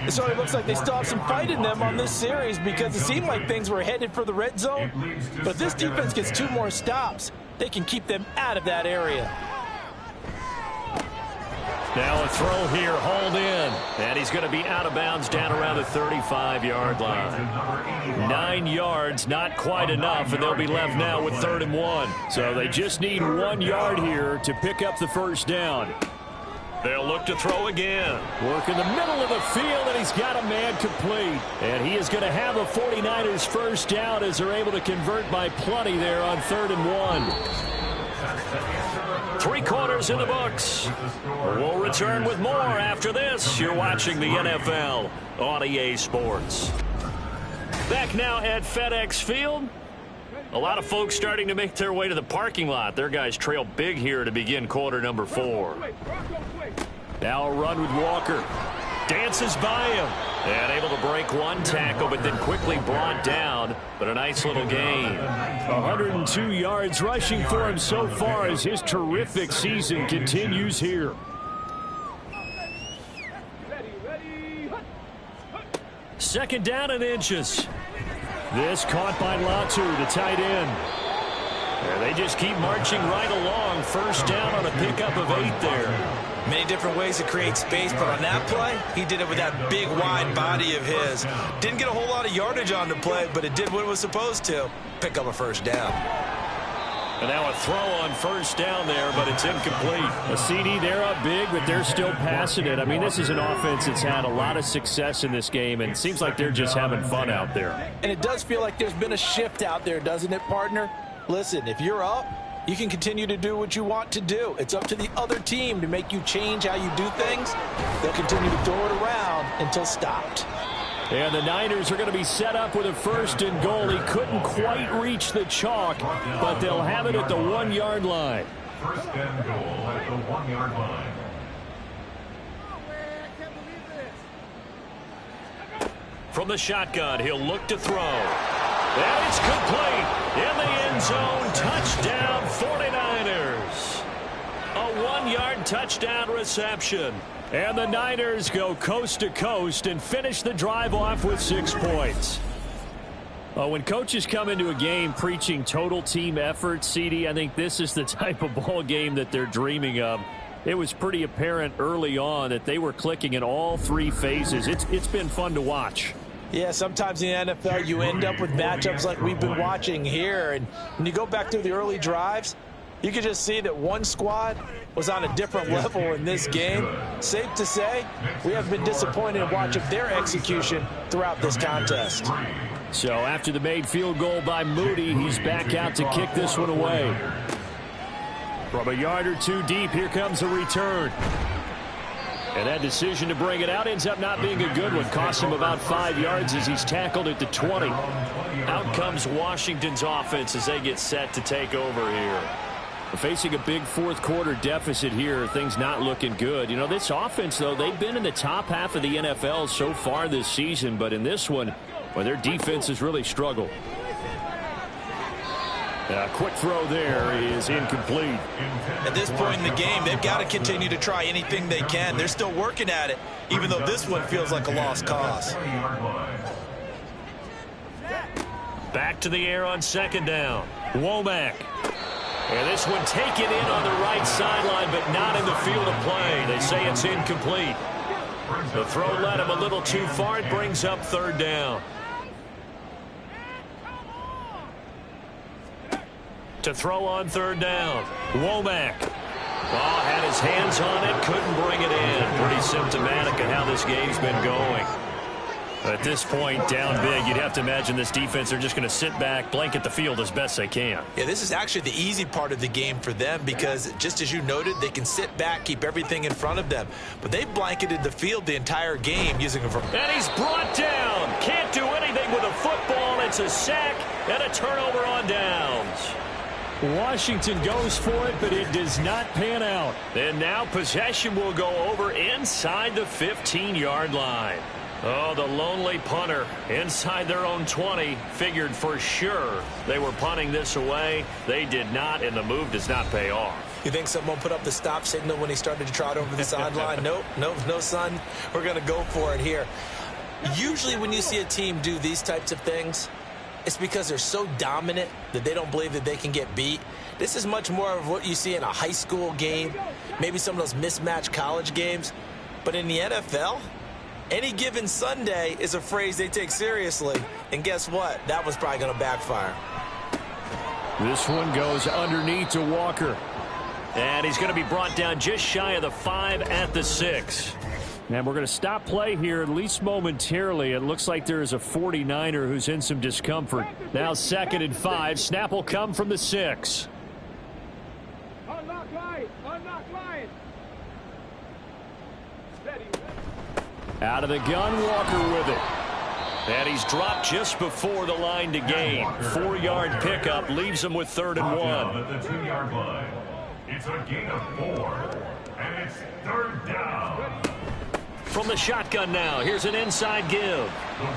So it looks like they still have some fight in them on this series because it seemed like things were headed for the red zone. But if this defense gets 2 more stops, they can keep them out of that area. Now a throw here, hauled in. And he's going to be out of bounds down around the 35-yard line. 9 yards, not quite enough, and they'll be left now with 3rd and 1. So they just need 1 yard here to pick up the first down. They'll look to throw again. Work in the middle of the field, and he's got a man complete. And he is going to have a 49ers first down as they're able to convert by plenty there on 3rd and 1. 3 quarters in the books. We'll return with more after this. You're watching the NFL on EA Sports. Back now at FedEx Field. A lot of folks starting to make their way to the parking lot. Their guys trail big here to begin quarter number 4. Now a run with Walker. Dances by him. And able to break 1 tackle, but then quickly brought down. But a nice little gain. 102 yards rushing for him so far as his terrific season continues here. Second down and inches. This caught by Latu, the tight end. And they just keep marching right along. First down on a pickup of 8 there. Many different ways to create space, but on that play, he did it with that big, wide body of his. Didn't get a whole lot of yardage on the play, but it did what it was supposed to. Pick up a first down. And now a throw on first down there, but it's incomplete. A CD, they're up big, but they're still passing it. I mean, this is an offense that's had a lot of success in this game, and it seems like they're just having fun out there. And it does feel like there's been a shift out there, doesn't it, partner? Listen, if you're up, you can continue to do what you want to do. It's up to the other team to make you change how you do things. They'll continue to throw it around until stopped. And the Niners are going to be set up with a 1st and goal. He couldn't quite reach the chalk, but they'll have it at the 1 yard line. 1st and goal at the 1 yard line. From the shotgun, he'll look to throw. And it's complete. In the end zone, touchdown 49ers. A 1 yard touchdown reception. And the Niners go coast to coast and finish the drive off with 6 points. When coaches come into a game preaching total team effort, CD, I think this is the type of ball game that they're dreaming of. It was pretty apparent early on that they were clicking in all 3 phases. It's been fun to watch. Yeah, sometimes in the NFL you end up with matchups like we've been watching here. And when you go back through the early drives, you can just see that one squad was on a different level in this game. Safe to say, we have been disappointed in watching their execution throughout this contest. So after the made field goal by Moody, he's back out to kick this one away. From a yard or 2 deep, here comes a return. And that decision to bring it out ends up not being a good one. Cost him about 5 yards as he's tackled at the 20. Out comes Washington's offense as they get set to take over here. Facing a big fourth quarter deficit here, things not looking good. You know, this offense, though, they've been in the top half of the NFL so far this season, but in this one, well, their defense has really struggled. A quick throw there is incomplete. At this point in the game, they've got to continue to try anything they can. They're still working at it, even though this one feels like a lost cause. Back to the air on 2nd down. Womack. And this one taken in on the right sideline, but not in the field of play. They say it's incomplete. The throw led him a little too far. It brings up 3rd down. To throw on 3rd down. Womack. Oh, had his hands on it, couldn't bring it in. Pretty symptomatic of how this game's been going. At this point, down big, you'd have to imagine this defense, they're just going to sit back, blanket the field as best they can. Yeah, this is actually the easy part of the game for them because, just as you noted, they can sit back, keep everything in front of them. But they've blanketed the field the entire game using a... And he's brought down. Can't do anything with a football, and It's a sack and a turnover on downs. Washington goes for it, but it does not pan out. And now possession will go over inside the 15-yard line. Oh, the lonely punter inside their own 20 figured for sure they were punting this away. They did not, and the move does not pay off. You think someone put up the stop signal when he started to trot over the sideline? Nope, no, son. We're going to go for it here. Usually when you see a team do these types of things, it's because they're so dominant that they don't believe that they can get beat. This is much more of what you see in a high school game, maybe some of those mismatched college games. But in the NFL, any given Sunday is a phrase they take seriously. And guess what? That was probably going to backfire. This one goes underneath to Walker. And he's going to be brought down just shy of the 5 at the 6. And we're going to stop play here, at least momentarily. It looks like there is a 49er who's in some discomfort. Now 2nd and 5. Snap will come from the 6. Out of the gun, Walker with it. And he's dropped just before the line to gain. 4-yard pickup leaves him with 3rd and 1. At the 2-yard line. It's a gain of 4, and it's 3rd down. From the shotgun now, here's an inside give.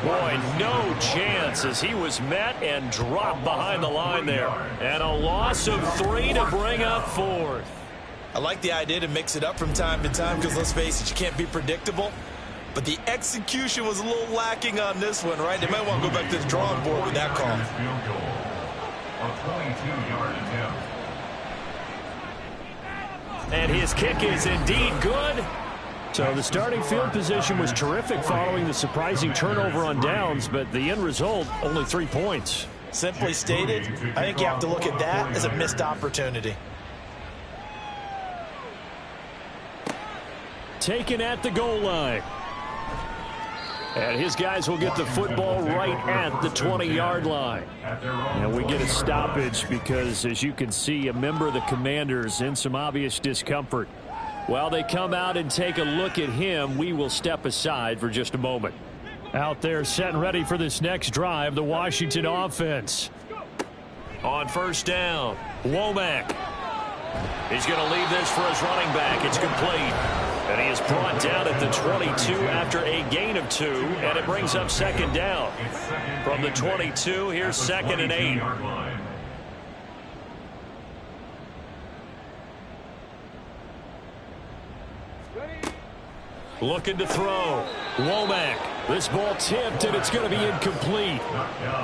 Boy, no chance as he was met and dropped behind the line there. And a loss of 3 to bring up 4th. I like the idea to mix it up from time to time because, let's face it, you can't be predictable. But the execution was a little lacking on this one, right? They might want to go back to the drawing board with that call. A 22-yard attempt. And his kick is indeed good. So the starting field position was terrific following the surprising turnover on downs, but the end result, only 3 points. Simply stated, I think you have to look at that as a missed opportunity. Taken at the goal line. And his guys will get the football right at the 20-yard line. And we get a stoppage because, as you can see, a member of the Commanders in some obvious discomfort. While they come out and take a look at him, we will step aside for just a moment. Out there set and ready for this next drive, the Washington offense. On 1st down, Womack. He's going to leave this for his running back. It's complete. And he is brought down at the 22 after a gain of 2, and it brings up 2nd down. From the 22, here's 2nd and 8. Looking to throw. Womack. This ball tipped, and it's going to be incomplete.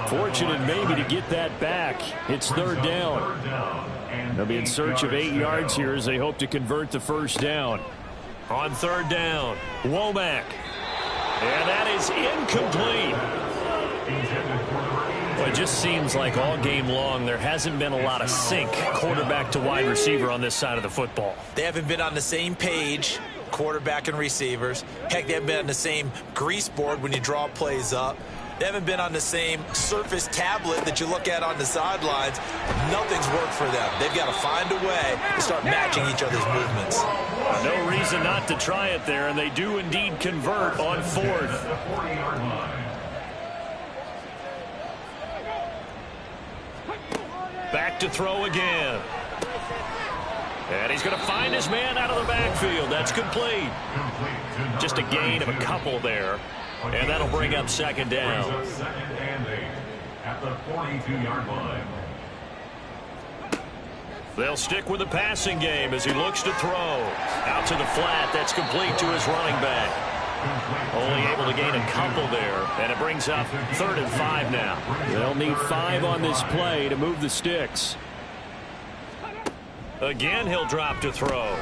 Fortunate maybe to get that back. It's 3rd down. They'll be in search of 8 yards here as they hope to convert the 1st down. On 3rd down, Womack. And that is incomplete. Well, it just seems like all game long there hasn't been a lot of sync quarterback to wide receiver on this side of the football. They haven't been on the same page, quarterback and receivers. Heck, they haven't been on the same grease board when you draw plays up. They haven't been on the same Surface tablet that you look at on the sidelines. Nothing's worked for them. They've got to find a way to start matching each other's movements. No reason not to try it there, and they do indeed convert on 4th. Back to throw again. And he's going to find his man out of the backfield. That's complete. Just a gain of a couple there. And that'll bring up 2nd down. Second and 8 at the 42-yard line. They'll stick with the passing game as he looks to throw. Out to the flat. That's complete to his running back. Only able to gain a couple there. And it brings up 3rd and 5 now. They'll need 5 on this play to move the sticks. Again, he'll drop to throw.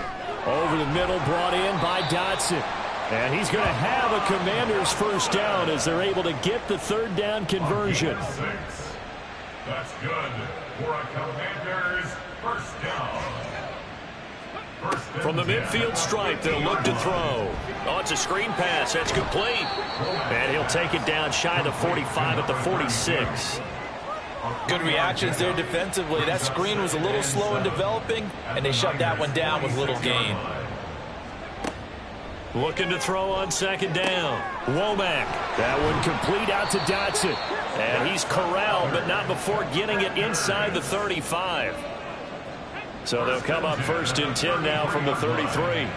Over the middle, brought in by Dotson. And he's going to have a Commander's 1st down as they're able to get the 3rd down conversion. That's good for a Commander's 1st down. From the midfield stripe, they'll look to throw. Oh, it's a screen pass. That's complete. And he'll take it down shy of the 45 at the 46. Good reactions there defensively. That screen was a little slow in developing, and they shut that one down with little gain. Looking to throw on second down. Womack. That one complete out to Dotson. And he's corralled, but not before getting it inside the 35. So they'll come up 1st and 10 now from the 33.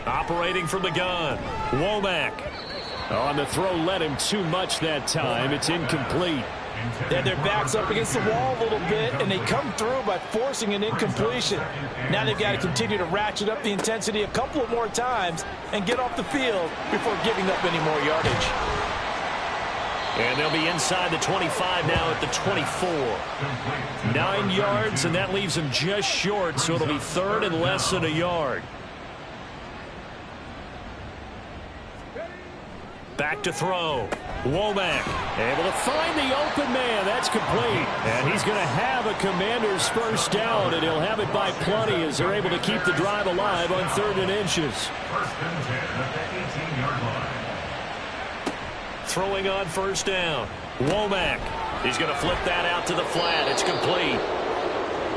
Operating from the gun. Womack. On the throw, led him too much that time. It's incomplete. They had their backs up against the wall a little bit, and they come through by forcing an incompletion. Now they've got to continue to ratchet up the intensity a couple of more times and get off the field before giving up any more yardage. And they'll be inside the 25 now at the 24. 9 yards, and that leaves them just short, so it'll be 3rd and less than a yard. Back to throw. Womack able to find the open man. That's complete. And he's going to have a Commanders first down, and he'll have it by plenty as they're able to keep the drive alive on 3rd and inches. 1st and 10 at the 18-yard line. Throwing on 1st down. Womack. He's going to flip that out to the flat. It's complete.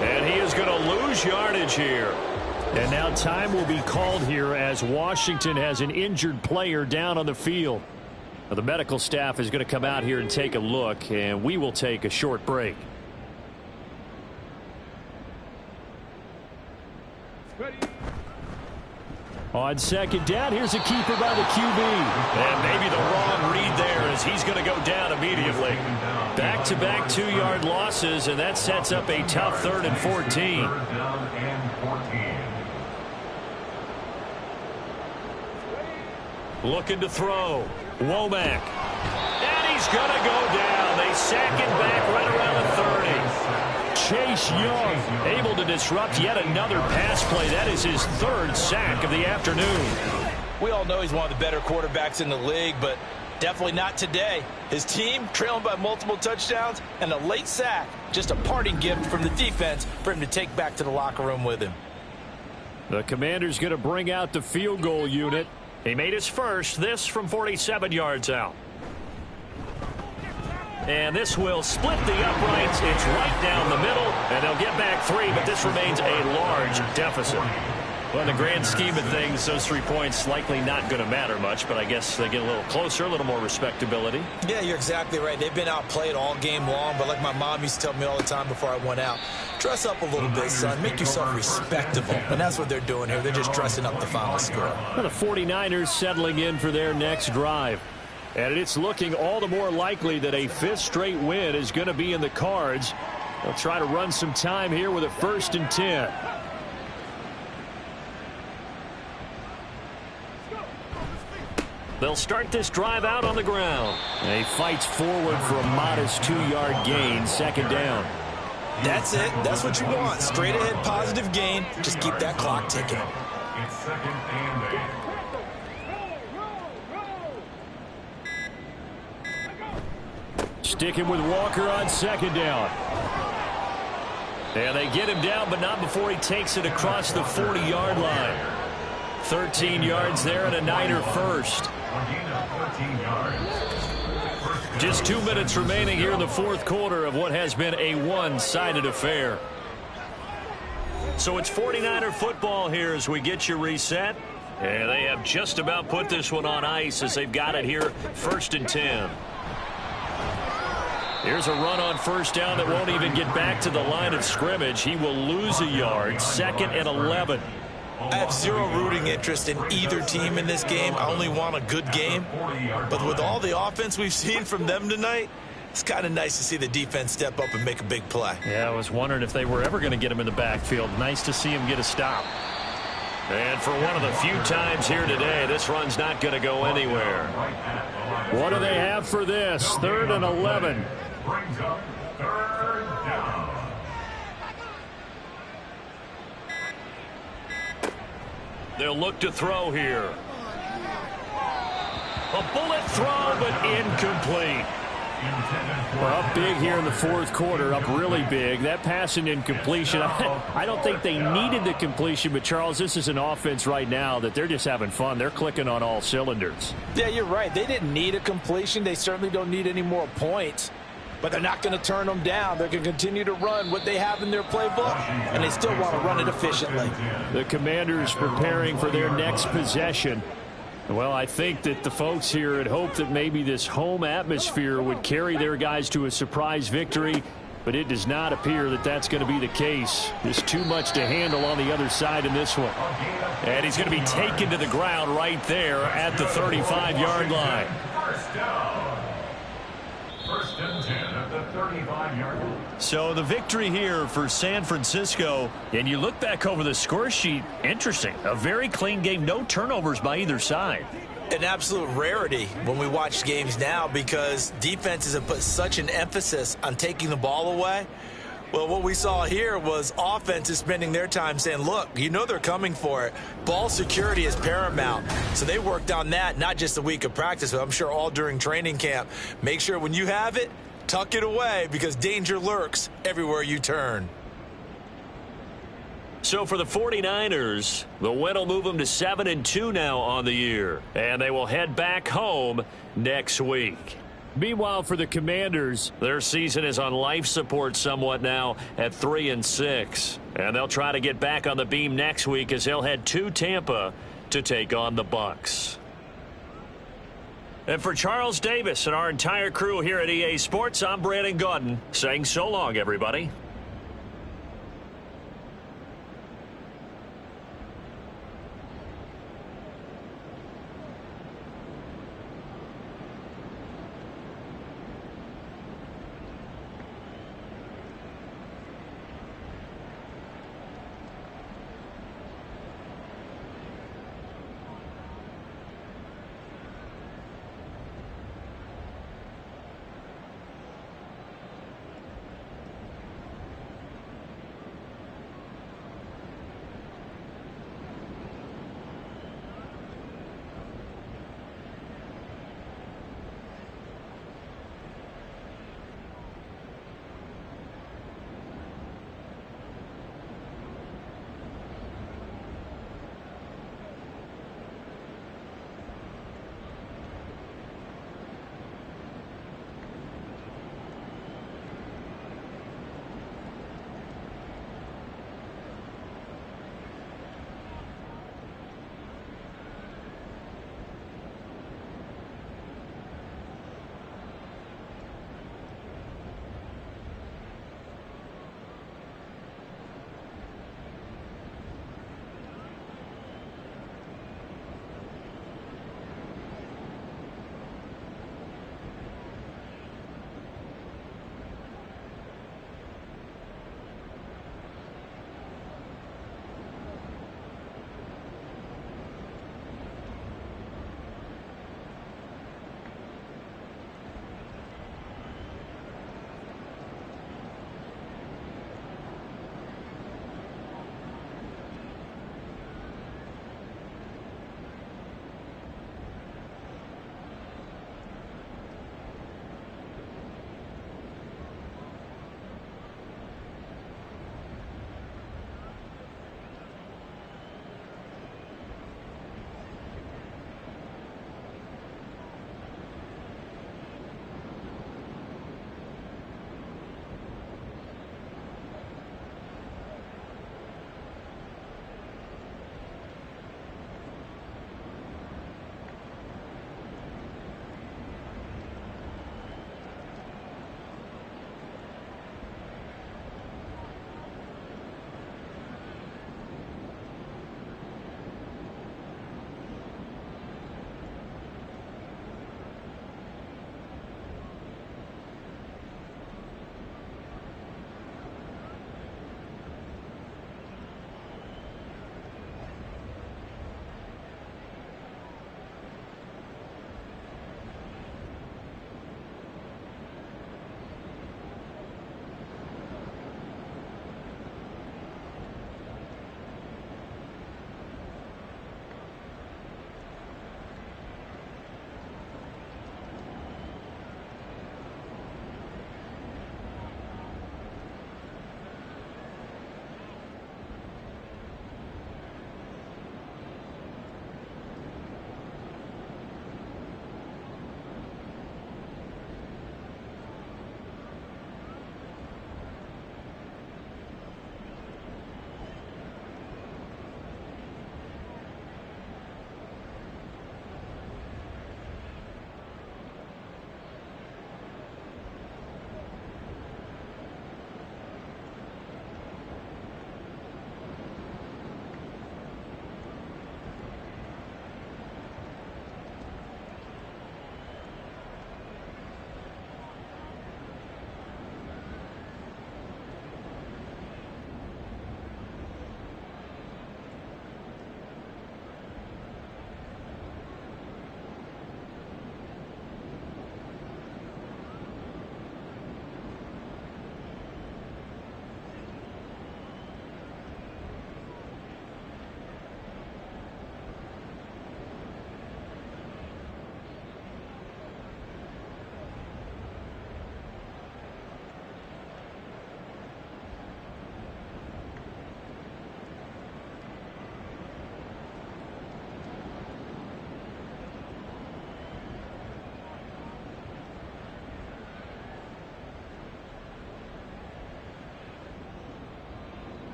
And he is going to lose yardage here. And now time will be called here as Washington has an injured player down on the field. Now, the medical staff is going to come out here and take a look, and we will take a short break. On second down, here's a keeper by the QB. And maybe the wrong read there as he's going to go down immediately. Back-to-back 2-yard losses, and that sets up a tough 3rd and 14. 3rd down and 14. Looking to throw. Womack. And he's going to go down. They sack him back right around the 30. Chase Young able to disrupt yet another pass play. That is his 3rd sack of the afternoon. We all know he's one of the better quarterbacks in the league, but definitely not today. His team trailing by multiple touchdowns and a late sack. Just a parting gift from the defense for him to take back to the locker room with him. The Commander's going to bring out the field goal unit. He made his first, this from 47 yards out. And this will split the uprights. It's right down the middle, and they'll get back 3, but this remains a large deficit. Well, in the grand scheme of things, those 3 points likely not going to matter much, but I guess they get a little closer, a little more respectability. Yeah, you're exactly right. They've been outplayed all game long, but like my mom used to tell me all the time before I went out, dress up a little bit, son. Make yourself respectable. And that's what they're doing here. They're just dressing up the final score. The 49ers settling in for their next drive. And it's looking all the more likely that a 5th straight win is going to be in the cards. They'll try to run some time here with a 1st and 10. They'll start this drive out on the ground. And he fights forward for a modest 2-yard gain, 2nd down. That's it. That's what you want. Straight ahead positive gain. Just keep that clock ticking. It's 2nd and 8. Sticking with Walker on 2nd down. And they get him down, but not before he takes it across the 40-yard line. 13 yards there and a Niner first. Just 2 minutes remaining here in the 4th quarter of what has been a one-sided affair. So it's 49er football here as we get you reset. And they have just about put this one on ice as they've got it here 1st and 10. Here's a run on 1st down that won't even get back to the line of scrimmage. He will lose a yard. 2nd and 11. I have zero rooting interest in either team in this game. I only want a good game. But with all the offense we've seen from them tonight, it's kind of nice to see the defense step up and make a big play. Yeah, I was wondering if they were ever going to get him in the backfield. Nice to see him get a stop. And for one of the few times here today, this run's not going to go anywhere. What do they have for this? 3rd and 11. Brings up 3rd down. They'll look to throw here. A bullet throw, but incomplete. Well, up big here in the 4th quarter, up really big. That pass and incompletion, I don't think they needed the completion, but Charles, this is an offense right now that they're just having fun. They're clicking on all cylinders. Yeah, you're right. They didn't need a completion. They certainly don't need any more points. but they're not going to turn them down. They're going to continue to run what they have in their playbook, and they still want to run it efficiently. The Commanders preparing for their next possession. Well, I think that the folks here had hoped that maybe this home atmosphere would carry their guys to a surprise victory, but it does not appear that that's going to be the case. There's too much to handle on the other side in this one. And he's going to be taken to the ground right there at the 35-yard line. First down. First and 10 at the 35-yard line. So the victory here for San Francisco. And you look back over the score sheet, interesting. A very clean game, no turnovers by either side. An absolute rarity when we watch games now because defenses have put such an emphasis on taking the ball away. Well, what we saw here was offenses spending their time saying, look, you know they're coming for it. Ball security is paramount. So they worked on that, not just a week of practice, but I'm sure all during training camp. Make sure when you have it, tuck it away because danger lurks everywhere you turn. So for the 49ers, the win will move them to 7-2 now on the year. And they will head back home next week. Meanwhile, for the Commanders, their season is on life support somewhat now at 3-6. And they'll try to get back on the beam next week as they'll head to Tampa to take on the Bucs. And for Charles Davis and our entire crew here at EA Sports, I'm Brandon Gaudin saying so long, everybody.